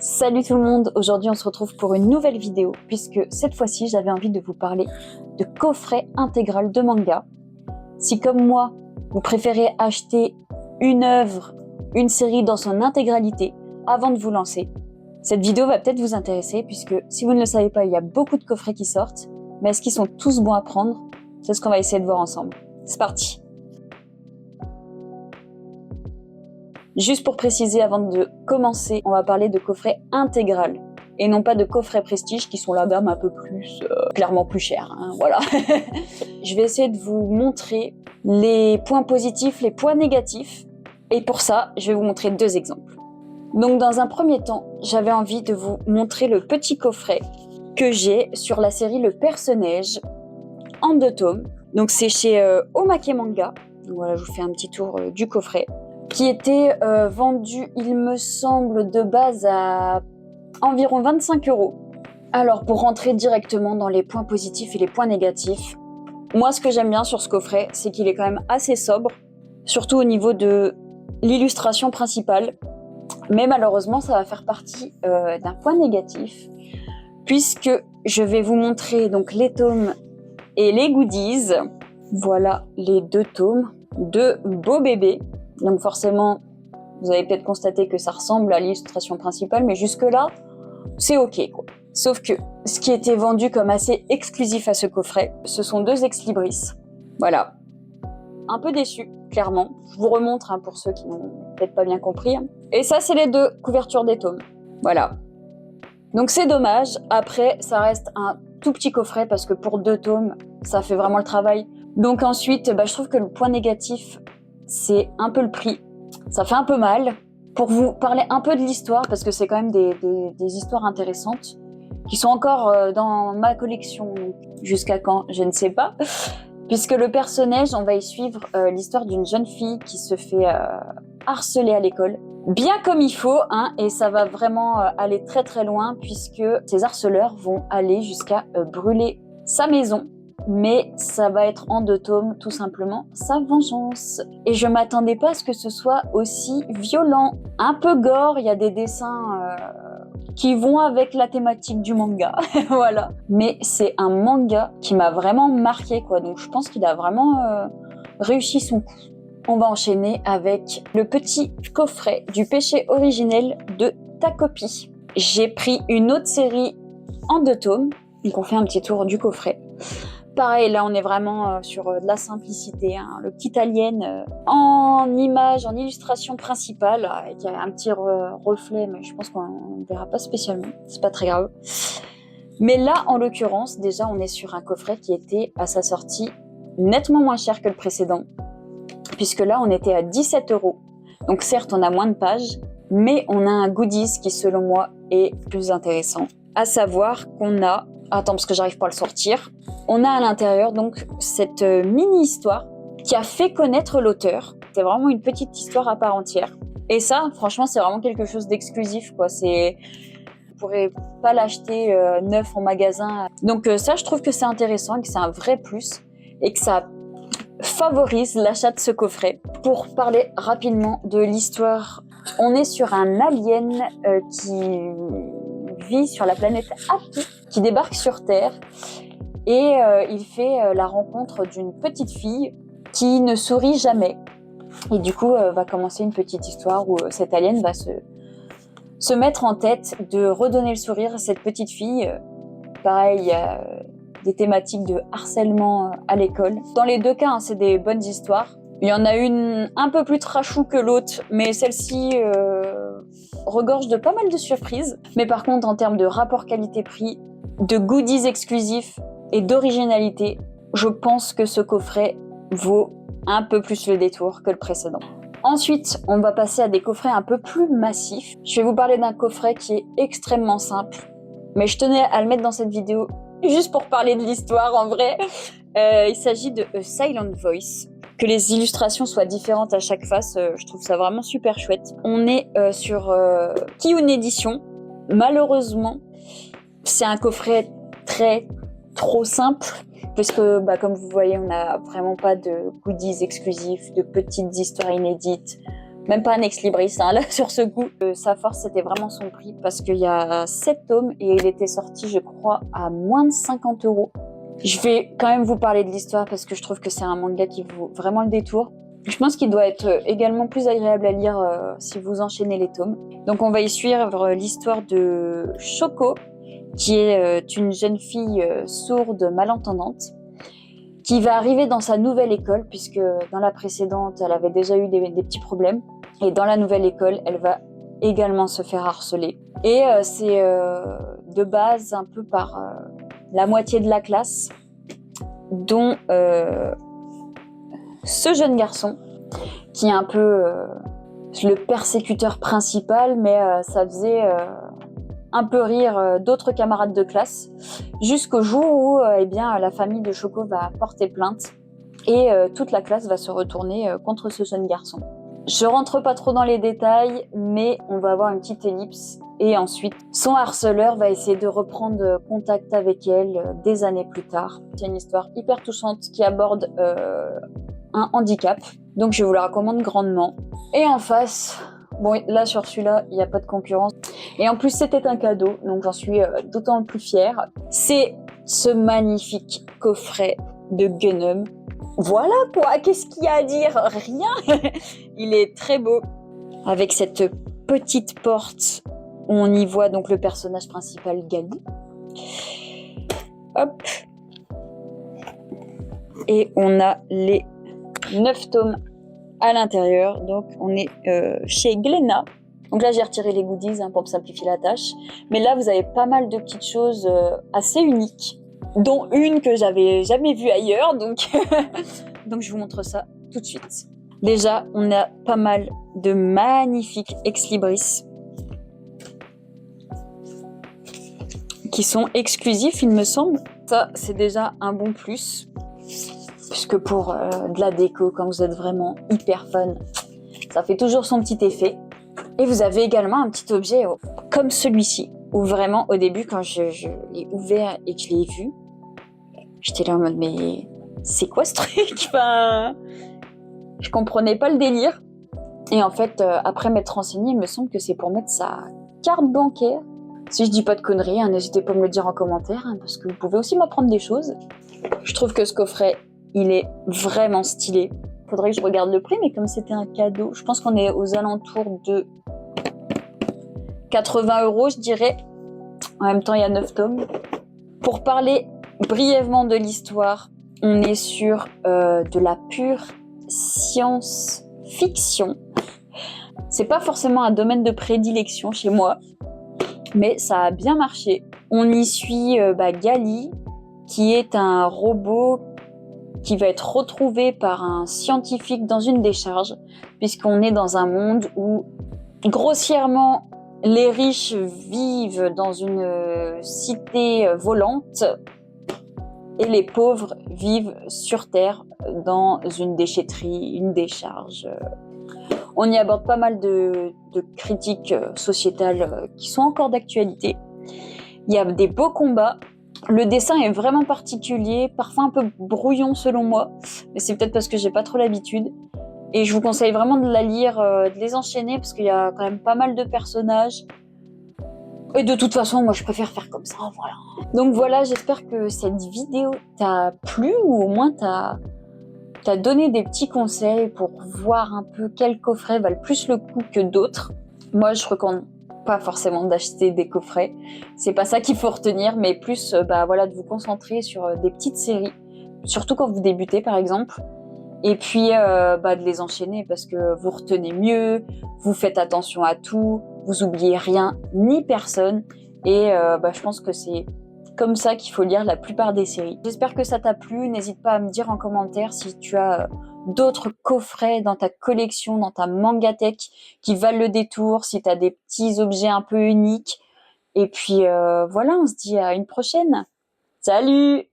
Salut tout le monde, aujourd'hui on se retrouve pour une nouvelle vidéo puisque cette fois-ci j'avais envie de vous parler de coffret intégral de manga. Si comme moi vous préférez acheter une œuvre, une série dans son intégralité avant de vous lancer, cette vidéo va peut-être vous intéresser puisque si vous ne le savez pas, il y a beaucoup de coffrets qui sortent, mais est-ce qu'ils sont tous bons à prendre? C'est ce qu'on va essayer de voir ensemble. C'est parti! Juste pour préciser, avant de commencer, on va parler de coffret intégral et non pas de coffret prestige qui sont la gamme un peu plus, clairement plus chère, hein, voilà. Je vais essayer de vous montrer les points positifs, les points négatifs et pour ça, je vais vous montrer deux exemples. Donc dans un premier temps, j'avais envie de vous montrer le petit coffret que j'ai sur la série Le Perce-Neige en 2 tomes. Donc c'est chez Omake Manga. Donc voilà, je vous fais un petit tour du coffret, qui était vendu, il me semble, de base à environ 25 €. Alors, pour rentrer directement dans les points positifs et les points négatifs, moi, ce que j'aime bien sur ce coffret, c'est qu'il est quand même assez sobre, surtout au niveau de l'illustration principale. Mais malheureusement, ça va faire partie d'un point négatif, puisque je vais vous montrer donc les tomes et les goodies. Voilà les 2 tomes, 2 beaux bébés. Donc forcément, vous avez peut-être constaté que ça ressemble à l'illustration principale, mais jusque-là, c'est ok, quoi. Sauf que ce qui était vendu comme assez exclusif à ce coffret, ce sont 2 ex-libris. Voilà. Un peu déçu, clairement. Je vous remontre pour ceux qui n'ont peut-être pas bien compris. Et ça, c'est les 2 couvertures des tomes. Voilà. Donc c'est dommage. Après, ça reste un tout petit coffret parce que pour 2 tomes, ça fait vraiment le travail. Donc ensuite, je trouve que le point négatif, c'est un peu le prix. Ça fait un peu mal. Pour vous parler un peu de l'histoire, parce que c'est quand même des histoires intéressantes, qui sont encore dans ma collection, jusqu'à quand, je ne sais pas. Puisque Le Perce-Neige, on va y suivre l'histoire d'une jeune fille qui se fait harceler à l'école. Bien comme il faut, et ça va vraiment aller très très loin, puisque ces harceleurs vont aller jusqu'à brûler sa maison. Mais ça va être en 2 tomes, tout simplement, sa vengeance. Et je m'attendais pas à ce que ce soit aussi violent. Un peu gore, il y a des dessins qui vont avec la thématique du manga, voilà. Mais c'est un manga qui m'a vraiment marqué, quoi. Donc je pense qu'il a vraiment réussi son coup. On va enchaîner avec le petit coffret du péché originel de Takopi. J'ai pris une autre série en 2 tomes, donc on fait un petit tour du coffret. Pareil, là on est vraiment sur de la simplicité, le petit alien en image, en illustration principale, avec un petit reflet, mais je pense qu'on ne verra pas spécialement, c'est pas très grave. Mais là, en l'occurrence, déjà on est sur un coffret qui était à sa sortie nettement moins cher que le précédent, puisque là on était à 17 €. Donc certes on a moins de pages, mais on a un goodies qui selon moi est plus intéressant. À savoir qu'on a... Attends, parce que j'arrive pas à le sortir. On a à l'intérieur donc cette mini-histoire qui a fait connaître l'auteur. C'est vraiment une petite histoire à part entière. Et ça, franchement, c'est vraiment quelque chose d'exclusif, quoi. Vous pourrez pas l'acheter neuf en magasin. Donc ça, je trouve que c'est intéressant et que c'est un vrai plus et que ça favorise l'achat de ce coffret. Pour parler rapidement de l'histoire, on est sur un alien qui vit sur la planète Happy, qui débarque sur Terre et il fait la rencontre d'une petite fille qui ne sourit jamais. Et du coup, va commencer une petite histoire où cet alien va se mettre en tête de redonner le sourire à cette petite fille. Pareil, il y a des thématiques de harcèlement à l'école. Dans les 2 cas, c'est des bonnes histoires. Il y en a une un peu plus trashou que l'autre, mais celle-ci regorge de pas mal de surprises. Mais par contre, en termes de rapport qualité-prix, de goodies exclusifs et d'originalité, je pense que ce coffret vaut un peu plus le détour que le précédent. Ensuite, on va passer à des coffrets un peu plus massifs. Je vais vous parler d'un coffret qui est extrêmement simple, mais je tenais à le mettre dans cette vidéo juste pour parler de l'histoire en vrai. Il s'agit de A Silent Voice. Que les illustrations soient différentes à chaque face, je trouve ça vraiment super chouette. On est sur Kiyun Edition. Malheureusement, c'est un coffret trop simple, parce que comme vous voyez, on n'a vraiment pas de goodies exclusifs, de petites histoires inédites, Même pas un ex-libris, hein, là, sur ce coup. Sa force, c'était vraiment son prix, parce qu'il y a 7 tomes, et il était sorti, je crois, à moins de 50 €. Je vais quand même vous parler de l'histoire, parce que je trouve que c'est un manga qui vaut vraiment le détour. Je pense qu'il doit être également plus agréable à lire si vous enchaînez les tomes. Donc on va y suivre l'histoire de Shoko, qui est une jeune fille sourde malentendante, qui va arriver dans sa nouvelle école, puisque dans la précédente, elle avait déjà eu des petits problèmes. Et dans la nouvelle école, elle va également se faire harceler. Et c'est de base un peu par la moitié de la classe, dont ce jeune garçon, qui est un peu le persécuteur principal, mais ça faisait un peu rire d'autres camarades de classe, jusqu'au jour où eh bien, la famille de Shoko va porter plainte, et toute la classe va se retourner contre ce jeune garçon. Je rentre pas trop dans les détails, mais on va avoir une petite ellipse, et ensuite son harceleur va essayer de reprendre contact avec elle des années plus tard. C'est une histoire hyper touchante qui aborde un handicap, donc je vous la recommande grandement. Et en face, bon, là sur celui-là, il n'y a pas de concurrence. Et en plus, c'était un cadeau, donc j'en suis d'autant plus fière. C'est ce magnifique coffret de Gunnum. Voilà quoi, qu'est-ce qu'il y a à dire? Rien. Il est très beau, avec cette petite porte où on y voit donc le personnage principal, Gali. Hop. Et on a les 9 tomes à l'intérieur, donc on est chez Glénat. Donc là j'ai retiré les goodies pour me simplifier la tâche, mais là vous avez pas mal de petites choses assez uniques, dont une que j'avais jamais vue ailleurs, donc donc je vous montre ça tout de suite. Déjà on a pas mal de magnifiques ex-libris qui sont exclusifs, il me semble. Ça c'est déjà un bon plus, puisque pour de la déco, quand vous êtes vraiment hyper fan, ça fait toujours son petit effet. Et vous avez également un petit objet comme celui-ci, où vraiment au début quand je l'ai ouvert et que je l'ai vu, j'étais là en mode mais c'est quoi ce truc? Enfin, je comprenais pas le délire. Et en fait, après m'être renseignée, il me semble que c'est pour mettre sa carte bancaire. Si je dis pas de conneries, hein, n'hésitez pas à me le dire en commentaire, hein, parce que vous pouvez aussi m'apprendre des choses. Je trouve que ce coffret, il est vraiment stylé. Faudrait que je regarde le prix, mais comme c'était un cadeau, je pense qu'on est aux alentours de 80 €, je dirais. En même temps, il y a 9 tomes. Pour parler brièvement de l'histoire, on est sur de la pure science-fiction. C'est pas forcément un domaine de prédilection chez moi, mais ça a bien marché. On y suit Gali, qui est un robot qui va être retrouvé par un scientifique dans une décharge, puisqu'on est dans un monde où, grossièrement, les riches vivent dans une cité volante et les pauvres vivent sur Terre dans une déchetterie, une décharge. On y aborde pas mal de critiques sociétales qui sont encore d'actualité. Il y a des beaux combats. Le dessin est vraiment particulier, parfois un peu brouillon selon moi, mais c'est peut-être parce que j'ai pas trop l'habitude. Et je vous conseille vraiment de la lire, de les enchaîner, parce qu'il y a quand même pas mal de personnages. Et de toute façon, moi je préfère faire comme ça, voilà. Donc voilà, j'espère que cette vidéo t'a plu, ou au moins t'as donné des petits conseils pour voir un peu quels coffrets valent plus le coup que d'autres. Moi je recommande pas forcément d'acheter des coffrets, c'est pas ça qu'il faut retenir, mais plus voilà, de vous concentrer sur des petites séries, surtout quand vous débutez par exemple, et puis de les enchaîner, parce que vous retenez mieux, vous faites attention à tout, vous oubliez rien ni personne, et je pense que c'est comme ça qu'il faut lire la plupart des séries. J'espère que ça t'a plu, n'hésite pas à me dire en commentaire si tu as d'autres coffrets dans ta collection, dans ta mangatech qui valent le détour, si tu as des petits objets un peu uniques. Et puis voilà, on se dit à une prochaine. Salut!